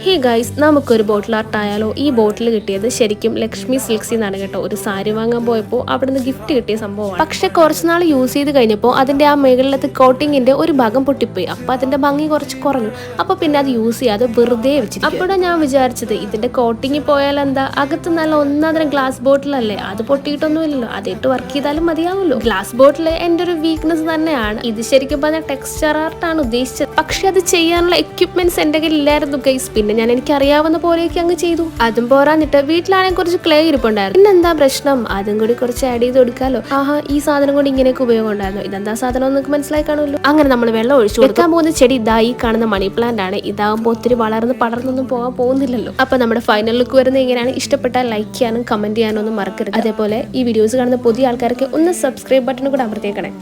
Hey guys, നമുക്കൊരു bottle art ആയാലോ? ഈ ബോട്ടിൽ കിട്ടിയത് ശരിക്കും ലക്ഷ്മി സിൽക്സിൽ നിന്നാണ് കേട്ടോ. ഒരു സാരി വാങ്ങാൻ പോയപ്പോൾ അവിടുന്ന് ഗിഫ്റ്റ് കിട്ടിയ സംഭവമാണ്. പക്ഷെ കുറച്ചുനാൾ യൂസ് ചെയ്ത് കഴിഞ്ഞപ്പോൾ അതിന്റെ ആ മുകളിലത്തെ കോട്ടിങ്ങിന്റെ ഒരു ഭാഗം പൊട്ടിപ്പോയി. അപ്പൊ അതിന്റെ ഭംഗി കുറച്ച് കുറഞ്ഞു. അപ്പൊ പിന്നെ അത് യൂസ് ചെയ്യാതെ വെറുതെ വെച്ചിട്ട് അപ്പോഴാണ് ഞാൻ വിചാരിച്ചത്, ഇതിന്റെ കോട്ടിങ് പോയാൽ എന്താ, അകത്ത് നല്ല ഒന്നാന്തരം ഗ്ലാസ് ബോട്ടിലല്ലേ, അത് പൊട്ടിയിട്ടൊന്നുമില്ലല്ലോ, അതിട്ട് വർക്ക് ചെയ്താലും മതിയാവുമല്ലോ. ഗ്ലാസ് ബോട്ടിൽ എന്റെ ഒരു വീക്ക്നെസ് തന്നെയാണ്. ഇത് ശരിക്കും പറഞ്ഞാൽ ടെക്സ്ചർ ആർട്ടാണ് ഉദ്ദേശിച്ചത്. പക്ഷെ അത് ചെയ്യാനുള്ള എക്യുപ്മെന്റ്സ് എന്റെ കയ്യിൽ ഇല്ലായിരുന്നു ഗൈസ്. പിന്നെ ഞാൻ എനിക്ക് അറിയാവുന്ന പോലെയൊക്കെ അങ്ങ് ചെയ്തു. അതും പോരാഞ്ഞിട്ട് വീട്ടിലാണെങ്കിൽ കുറച്ച് ക്ലേ ഇരിപ്പുണ്ടായിരുന്നു. പിന്നെന്താ പ്രശ്നം, അതും കൂടി കുറച്ച് ആഡ് ചെയ്ത് കൊടുക്കാലോ. ആഹാ, ഈ സാധനം കൊണ്ട് ഇങ്ങനെയൊക്കെ ഉപയോഗം ഉണ്ടായിരുന്നു. ഇതെന്താ സാധനം നിങ്ങൾക്ക് മനസ്സിലായി കാണുമല്ലോ. അങ്ങനെ നമ്മൾ വെള്ളം ഒഴിച്ചു കൊടുക്കാൻ പോകുന്ന ചെടി ഇതാ ഈ കാണുന്ന മണി പ്ലാന്റ് ആണ്. ഇതാകുമ്പോൾ ഒത്തിരി വളർന്ന് പടർന്നൊന്നും പോകാൻ പോകുന്നില്ലല്ലോ. അപ്പൊ നമ്മുടെ ഫൈനൽ ലുക്ക് വരുന്നത് എങ്ങനെയാണ്? ഇഷ്ടപ്പെട്ടാൽ ലൈക്ക് ചെയ്യാനും കമന്റ് ചെയ്യാനും ഒന്നും മറക്കരുത്. അതേപോലെ ഈ വീഡിയോസ് കാണുന്ന പുതിയ ആൾക്കാർക്ക് ഒന്ന് സബ്സ്ക്രൈബ് ബട്ടൺ കൂടെ അമർത്തിയേക്കണേ.